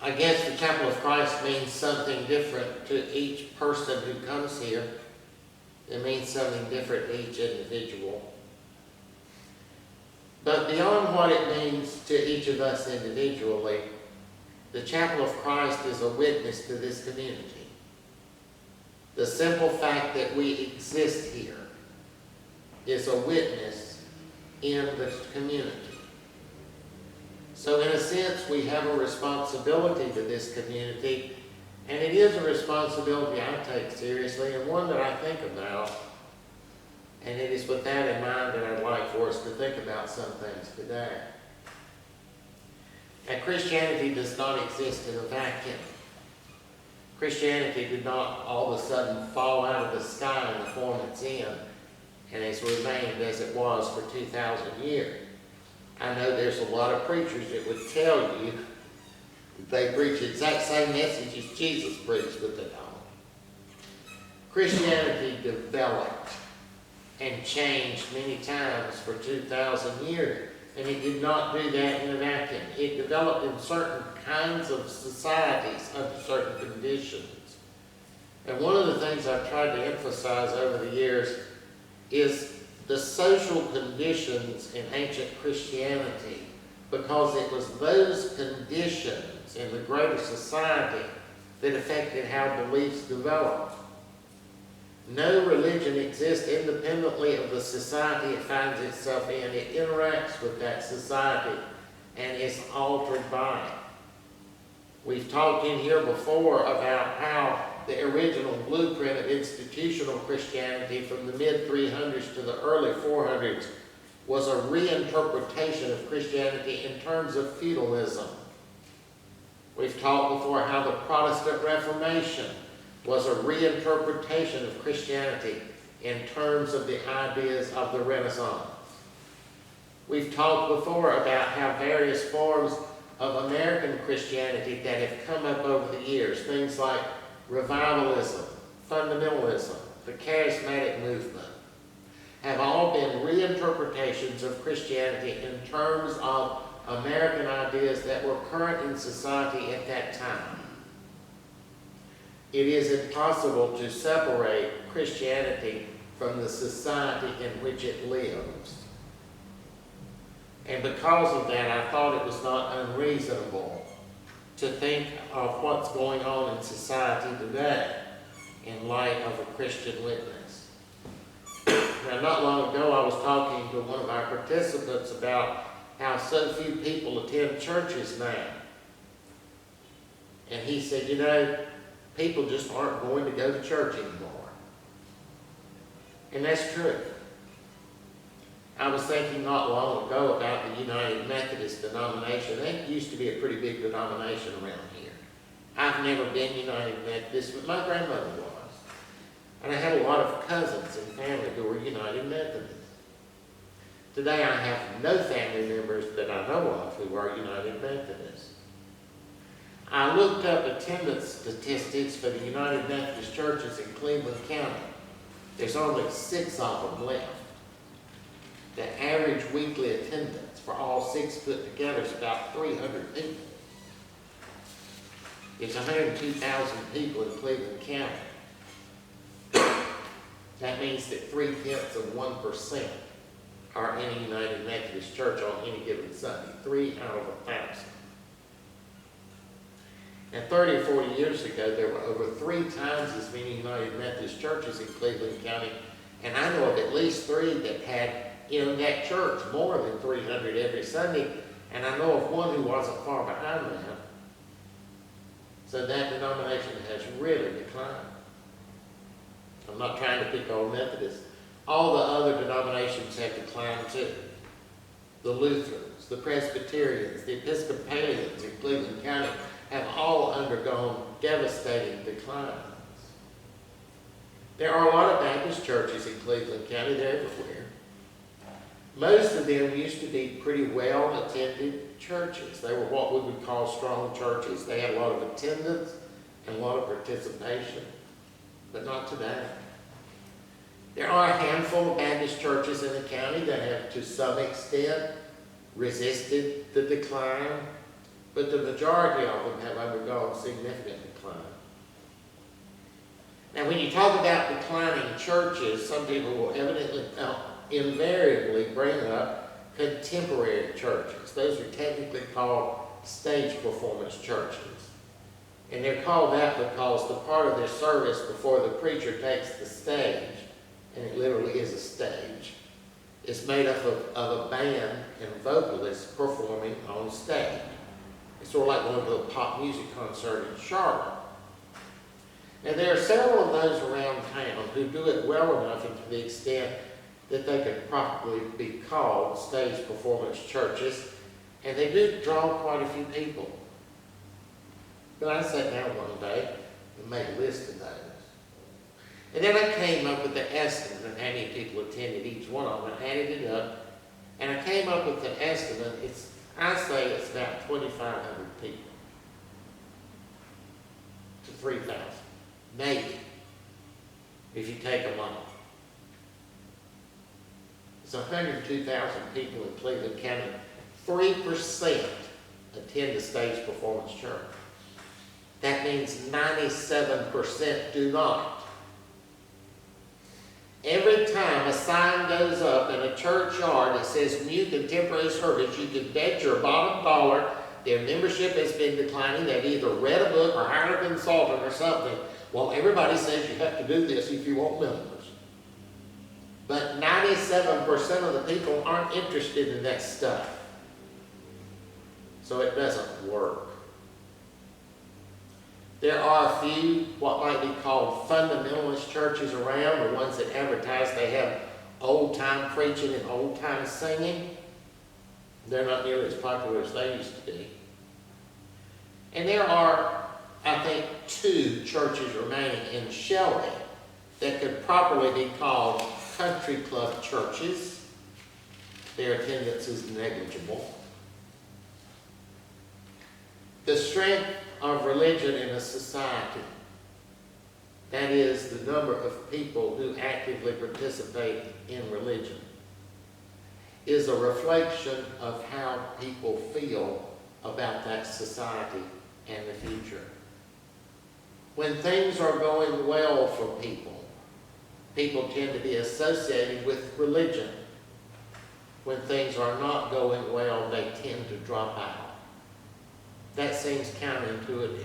I guess the Chapel of Christ means something different to each person who comes here. It means something different to each individual. But beyond what it means to each of us individually, the Chapel of Christ is a witness to this community. The simple fact that we exist here is a witness in the community. So in a sense, we have a responsibility to this community, and it is a responsibility I take seriously and one that I think about. And it is with that in mind that I'd like for us to think about some things today. Now, Christianity does not exist in a vacuum. Christianity did not all of a sudden fall out of the sky in the form it's in and has remained as it was for 2,000 years. I know there's a lot of preachers that would tell you that they preach the exact same message as Jesus preached, but they don't. Christianity developed and changed many times for 2,000 years, and it did not do that in a vacuum. It developed in certain kinds of societies under certain conditions. And one of the things I've tried to emphasize over the years is the social conditions in ancient Christianity, because it was those conditions in the greater society that affected how beliefs developed. No religion exists independently of the society it finds itself in. It interacts with that society and is altered by it. We've talked in here before about how the original blueprint of institutional Christianity from the mid-300s to the early 400s was a reinterpretation of Christianity in terms of feudalism. We've talked before how the Protestant Reformation was a reinterpretation of Christianity in terms of the ideas of the Renaissance. We've talked before about how various forms of American Christianity that have come up over the years, things like revivalism, fundamentalism, the charismatic movement, have all been reinterpretations of Christianity in terms of American ideas that were current in society at that time. It is impossible to separate Christianity from the society in which it lives. And because of that, I thought it was not unreasonable to think of what's going on in society today in light of a Christian witness. Now, not long ago, I was talking to one of our participants about how so few people attend churches now. And he said, you know, people just aren't going to go to church anymore. And that's true. I was thinking not long ago about the United Methodist denomination. That used to be a pretty big denomination around here. I've never been United Methodist, but my grandmother was. And I had a lot of cousins and family who were United Methodists. Today I have no family members that I know of who are United Methodists. I looked up attendance statistics for the United Methodist churches in Cleveland County. There's only 6 of them left. The average weekly attendance for all 6 put together is about 300 people. It's 102,000 people in Cleveland County. That means that 0.3% are in a United Methodist church on any given Sunday. 3 out of 1,000. Now, 30 or 40 years ago, there were over 3 times as many United Methodist churches in Cleveland County, and I know of at least 3 that had in that church more than 300 every Sunday, and I know of one who wasn't far behind that. So that denomination has really declined. I'm not trying to pick on Methodists. All the other denominations have declined too. The Lutherans, the Presbyterians, the Episcopalians in Cleveland County have all undergone devastating declines. There are a lot of Baptist churches in Cleveland County. They're everywhere. Most of them used to be pretty well-attended churches. They were what we would call strong churches. They had a lot of attendance and a lot of participation, but not today. There are a handful of Baptist churches in the county that have, to some extent, resisted the decline. but the majority of them have undergone significant decline. Now, when you talk about declining churches, some people will invariably bring up contemporary churches. Those are technically called stage performance churches. And they're called that because the part of their service before the preacher takes the stage, and it literally is a stage, is made up of a band and vocalists performing on stage. It's sort of like going to a pop music concert in Charlotte. Now, there are several of those around town who do it well enough and to the extent that they could properly be called stage performance churches, and they do draw quite a few people. But I sat down one day and made a list of those. And then I came up with the estimate of how many people attended each one of them and added it up, and I came up with the estimate. I say it's about 2,500 people to 3,000. Maybe, if you take them all. It's 102,000 people in Cleveland County. 3% attend a stage performance church. That means 97% do not. Every time a sign goes up in a churchyard that says new contemporary service, you can bet your bottom dollar their membership has been declining. They've either read a book or hired a consultant or something. Well, everybody says you have to do this if you want members. But 97% of the people aren't interested in that stuff. So it doesn't work. There are a few, what might be called fundamentalist churches around, the ones that advertise they have old-time preaching and old-time singing. They're not nearly as popular as they used to be. And there are, I think, 2 churches remaining in Shelby that could properly be called country club churches. Their attendance is negligible. The strength of religion in a society, that is, the number of people who actively participate in religion, is a reflection of how people feel about that society and the future. When things are going well for people, people tend to be associated with religion. When things are not going well, they tend to drop out. That seems counterintuitive.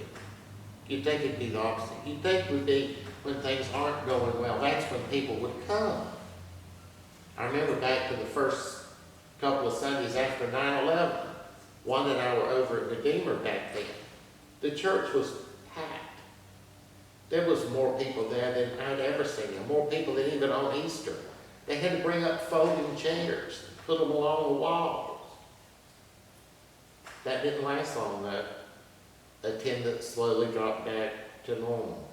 You'd think it'd be the opposite. You'd think it would be when things aren't going well. That's when people would come. I remember back to the first couple of Sundays after 9/11, Wanda and I were over at Redeemer back then. The church was packed. There was more people there than I'd ever seen. More people than even on Easter. They had to bring up folding chairs, put them along the walls. That didn't last long though. Attendance slowly dropped back to normal.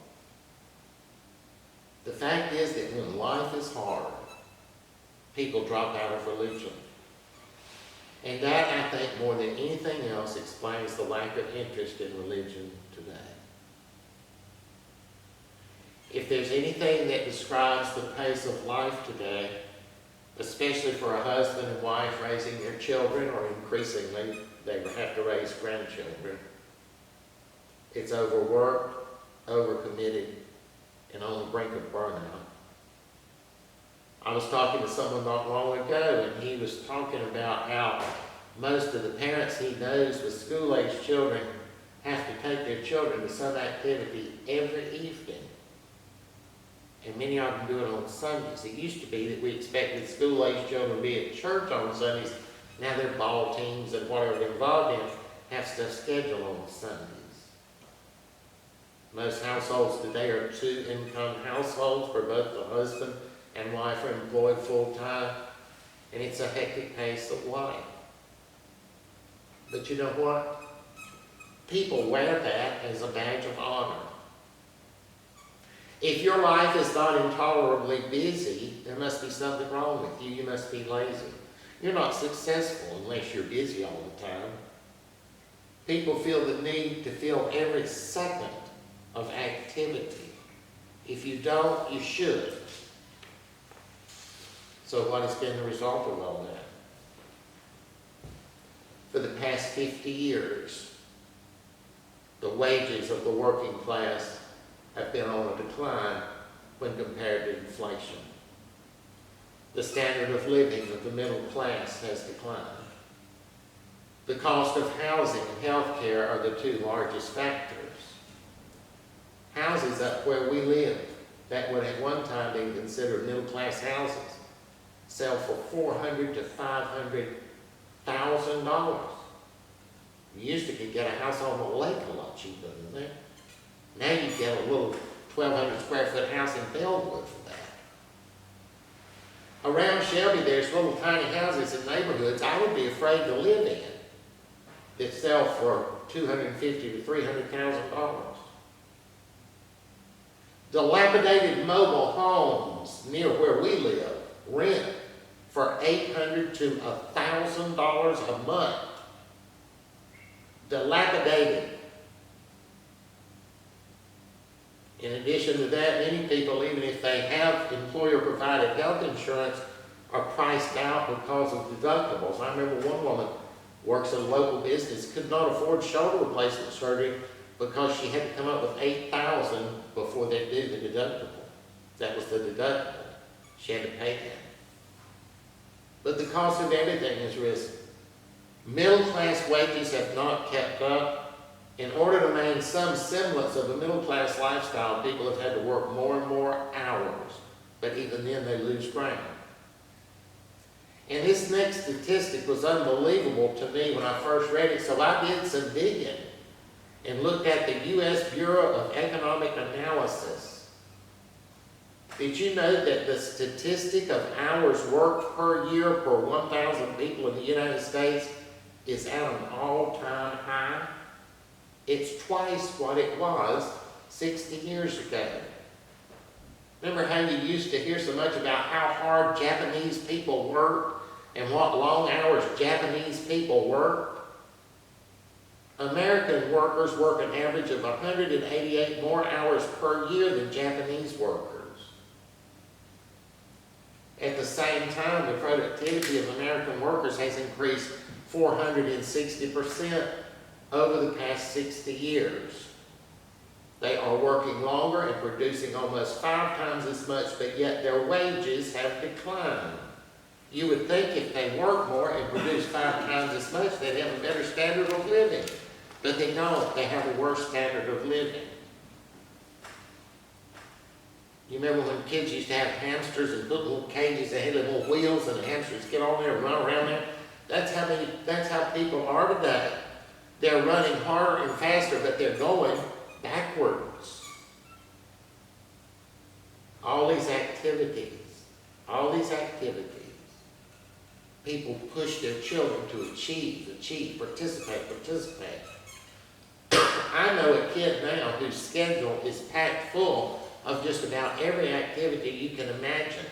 The fact is that when life is hard, people drop out of religion. And that, I think, more than anything else, explains the lack of interest in religion today. If there's anything that describes the pace of life today, especially for a husband and wife raising their children, or increasingly they have to raise grandchildren, it's overworked, overcommitted, and on the brink of burnout. I was talking to someone not long ago, and he was talking about how most of the parents he knows with school-aged children have to take their children to some activity every evening. And many of them do it on Sundays. It used to be that we expected school-aged children to be at church on Sundays. Now their ball teams and whatever they're involved in have stuff scheduled on Sundays. Most households today are 2-income households where both the husband and wife are employed full-time, and it's a hectic pace of life. But you know what? People wear that as a badge of honor. If your life is not intolerably busy, there must be something wrong with you. You must be lazy. You're not successful unless you're busy all the time. People feel the need to fill every second of activity. If you don't, you should. So what has been the result of all that? For the past 50 years, wages of the working class have been on a decline when compared to inflation. The standard of living of the middle class has declined. The cost of housing and health care are the two largest factors. Houses up where we live, that would at one time be considered middle-class houses, sell for $400,000 to $500,000. You used to could get a house on the lake a lot cheaper than that. Now you get a little 1,200 square foot house in Bellwood for that. Around Shelby, there's little tiny houses in neighborhoods I would be afraid to live in that sell for $250,000 to $300,000. Dilapidated mobile homes near where we live rent for $800 to $1,000 a month. Dilapidated. In addition to that, many people, even if they have employer-provided health insurance, are priced out because of deductibles. I remember one woman works in a local business, could not afford shoulder replacement surgery because she had to come up with $8,000 before they did the deductible. That was the deductible. She had to pay that. But the cost of everything has risen. Middle-class wages have not kept up. In order to maintain some semblance of a middle-class lifestyle, people have had to work more and more hours, but even then they lose ground. And this next statistic was unbelievable to me when I first read it, so I did some digging and looked at the U.S. Bureau of Economic Analysis. Did you know that the statistic of hours worked per year per 1,000 people in the United States is at an all-time high? It's twice what it was 60 years ago. Remember how you used to hear so much about how hard Japanese people work and what long hours Japanese people work? American workers work an average of 188 more hours per year than Japanese workers. At the same time, the productivity of American workers has increased 460% over the past 60 years. They are working longer and producing almost 5 times as much, but yet their wages have declined. You would think if they work more and produce 5 times as much, they'd have a better standard of living. But they don't. They have a worse standard of living. You remember when kids used to have hamsters and put little cages that had little wheels and the hamsters get on there and run around there? That's how people are today. They're running harder and faster, but they're going backwards. All these activities, people push their children to achieve, participate. I know a kid now whose schedule is packed full of just about every activity you can imagine.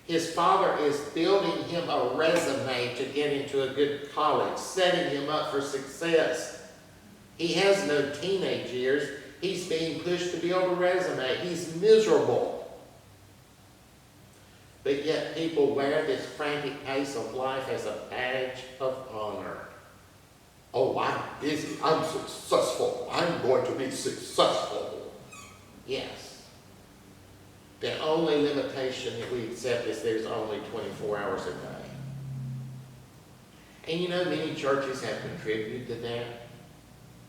His father is building him a resume to get into a good college, setting him up for success. He has no teenage years. He's being pushed to build a resume. He's miserable. But yet people wear this frantic pace of life as a badge of honor. Oh, I'm busy. I'm successful. I'm going to be successful. Yes. The only limitation that we accept is there's only 24 hours a day. And you know, many churches have contributed to that.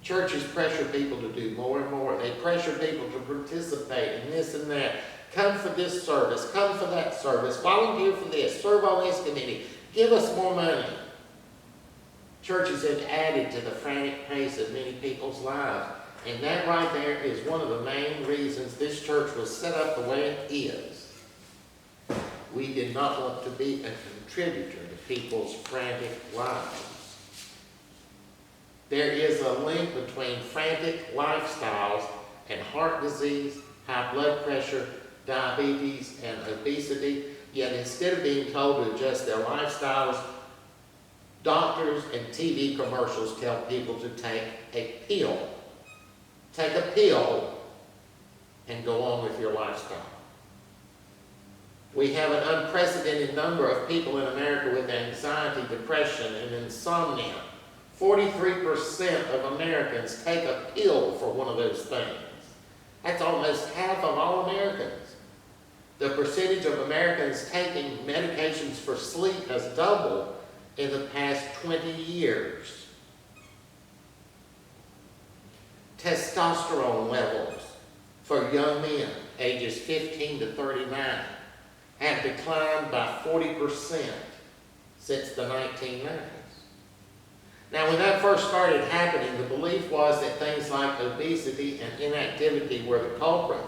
Churches pressure people to do more and more. They pressure people to participate in this and that. Come for this service. Come for that service. Volunteer for this. Serve on this committee. Give us more money. Churches have added to the frantic pace of many people's lives. And that right there is one of the main reasons this church was set up the way it is. We did not want to be a contributor to people's frantic lives. There is a link between frantic lifestyles and heart disease, high blood pressure, diabetes, and obesity. Yet instead of being told to adjust their lifestyles, doctors and TV commercials tell people to take a pill. Take a pill and go on with your lifestyle. We have an unprecedented number of people in America with anxiety, depression, and insomnia. 43% of Americans take a pill for one of those things. That's almost half of all Americans. The percentage of Americans taking medications for sleep has doubled in the past 20 years. Testosterone levels for young men ages 15 to 39 have declined by 40% since the 1990s. Now, when that first started happening, the belief was that things like obesity and inactivity were the culprit.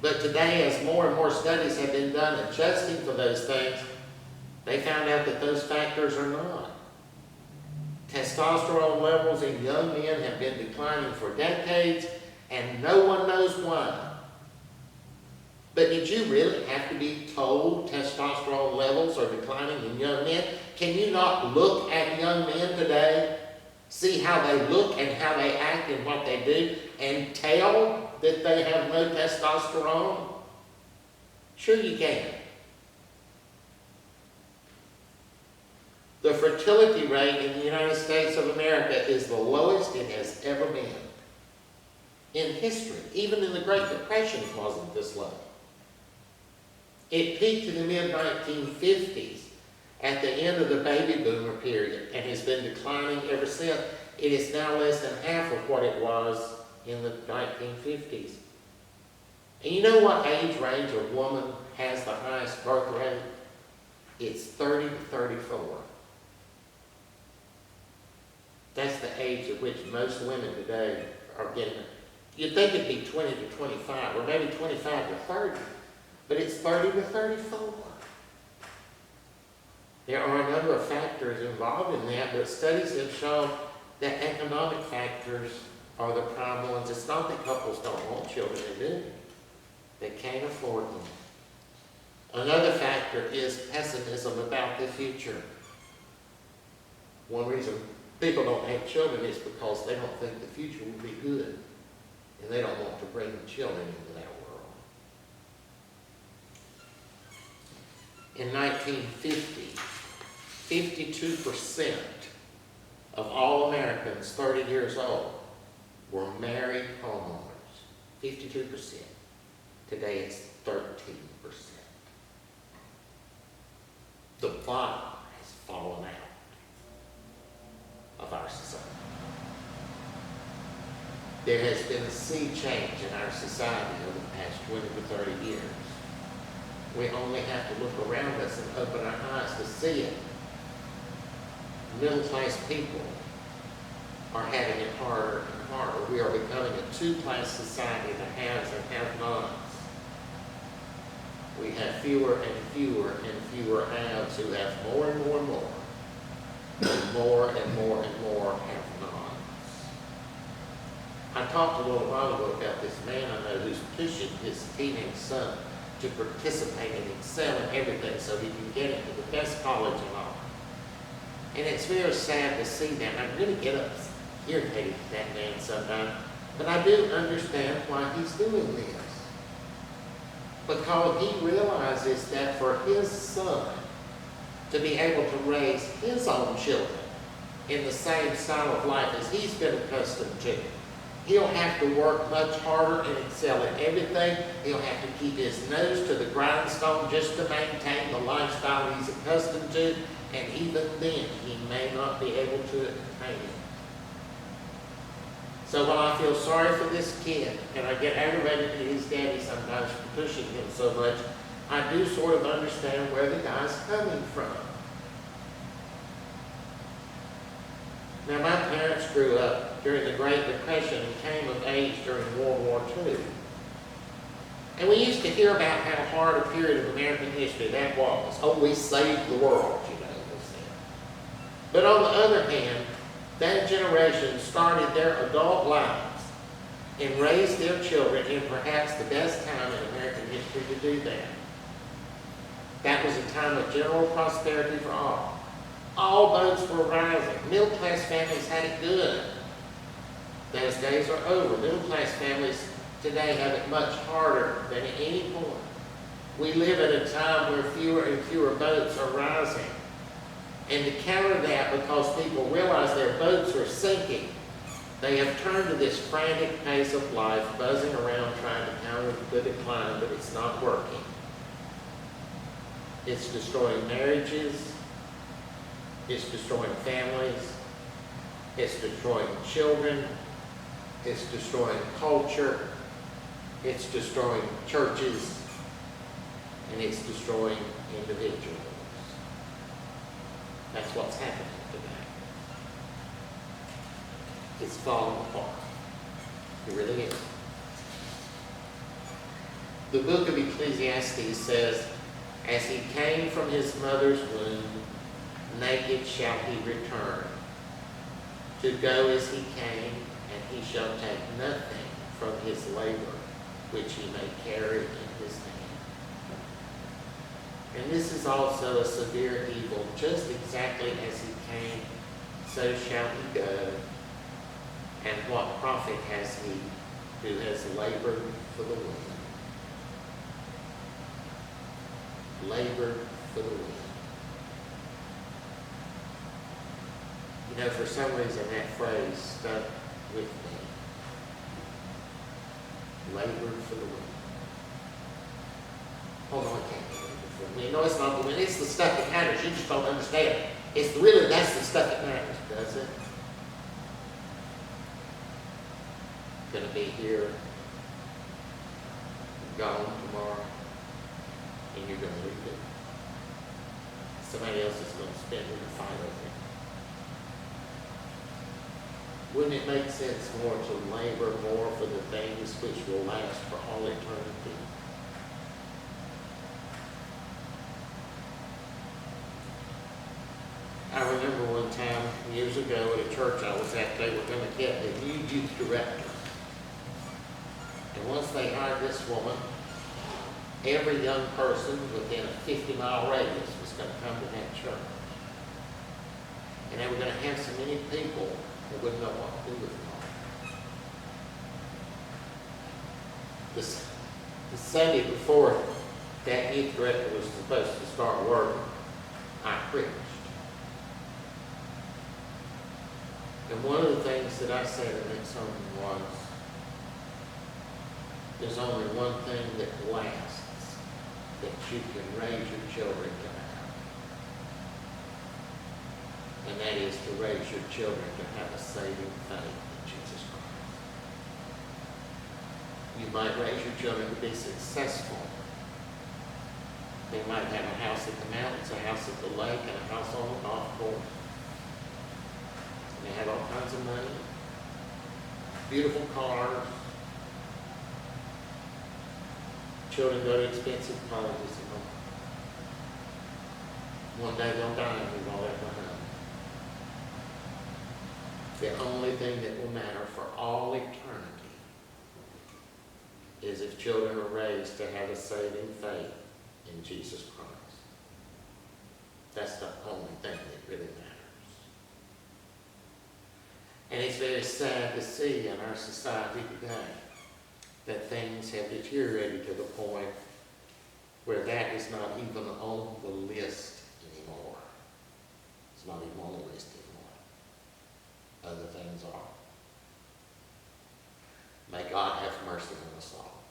But today, as more and more studies have been done adjusting for those things, they found out that those factors are not. Testosterone levels in young men have been declining for decades, and no one knows why. But did you really have to be told testosterone levels are declining in young men? Can you not look at young men today, see how they look and how they act and what they do, and tell that they have no testosterone? Sure you can. The fertility rate in the United States of America is the lowest it has ever been in history. Even in the Great Depression, it wasn't this low. It peaked in the mid-1950s at the end of the baby boomer period and has been declining ever since. It is now less than half of what it was in the 1950s. And you know what age range a woman has the highest birth rate? It's 30 to 34. That's the age at which most women today are getting it. You'd think it'd be 20 to 25, or maybe 25 to 30, but it's 30 to 34. There are a number of factors involved in that, but studies have shown that economic factors are the prime ones. It's not that couples don't want children, they do. They can't afford them. Another factor is pessimism about the future. One reason people don't have children is because they don't think the future will be good, and they don't want to bring the children into that world. In 1950, 52% of all Americans 30 years old were married homeowners. 52%. Today it's 13%. The bottom has fallen out of our society. There has been a sea change in our society over the past 20 to 30 years. We only have to look around us and open our eyes to see it. Middle-class people are having it harder and harder. We are becoming a two-class society, the haves and have-nots. We have fewer and fewer and fewer haves who have more and more and more, and more and more and more have-nots. I talked a little while ago about this man I know who's pushing his teenage son to participate and excel in everything so he can get into the best college and all. And it's very sad to see that. I really get irritated with that man sometimes, but I do understand why he's doing this. Because he realizes that for his son to be able to raise his own children in the same style of life as he's been accustomed to, he'll have to work much harder and excel at everything. He'll have to keep his nose to the grindstone just to maintain the lifestyle he's accustomed to, and even then, he may not be able to attain it. So when I feel sorry for this kid, and I get aggravated at his daddy sometimes for pushing him so much, I do sort of understand where the guy's coming from. Now, my parents grew up during the Great Depression and came of age during World War II. And we used to hear about how hard a period of American history that was. Oh, we saved the world, you know. But on the other hand, that generation started their adult lives and raised their children in perhaps the best time in American history to do that. That was a time of general prosperity for all. All boats were rising. Middle-class families had it good. Those days are over. Middle-class families today have it much harder than at any point. We live at a time where fewer and fewer boats are rising. And to counter that, because people realize their boats are sinking, they have turned to this frantic pace of life, buzzing around trying to counter the decline, but it's not working. It's destroying marriages. It's destroying families. It's destroying children. It's destroying culture. It's destroying churches. And it's destroying individuals. That's what's happening today. It's falling apart. It really is. The book of Ecclesiastes says, as he came from his mother's womb, naked shall he return. To go as he came, and he shall take nothing from his labor, which he may carry in his hand. And this is also a severe evil. Just exactly as he came, so shall he go. And what profit has he who has labored for the wind? Labored for the wind. You know, for some reason that phrase stuck with me. Labored for the wind. Oh no, I can't get it for me. No, it's not the wind. It's the stuff that matters. You just don't understand. It's really, that's the stuff that matters, does it? Going to be here, gone tomorrow, and you're going to leave it. Somebody else is going to spend it and fight over it. Wouldn't it make sense more to labor more for the things which will last for all eternity? I remember one time, years ago, at a church I was at, they were going to get a new youth director. And once they hired this woman, every young person within a 50-mile radius was going to come to that church. And they were going to have so many people that wouldn't know what to do with them all. The Sunday before that youth director was supposed to start working, I preached. And one of the things that I said in that sermon was, there's only one thing that lasts that you can raise your children to have. And that is to raise your children to have a saving faith in Jesus Christ. You might raise your children to be successful. They might have a house at the mountains, a house at the lake, and a house on the golf course. And they have all kinds of money, beautiful cars. Children go to expensive colleges and all. One day they'll die and leave all that behind. The only thing that will matter for all eternity is if children are raised to have a saving faith in Jesus Christ. That's the only thing that really matters. And it's very sad to see in our society today that things have deteriorated to the point where that is not even on the list anymore. It's not even on the list anymore. Other things are. May God have mercy on us all.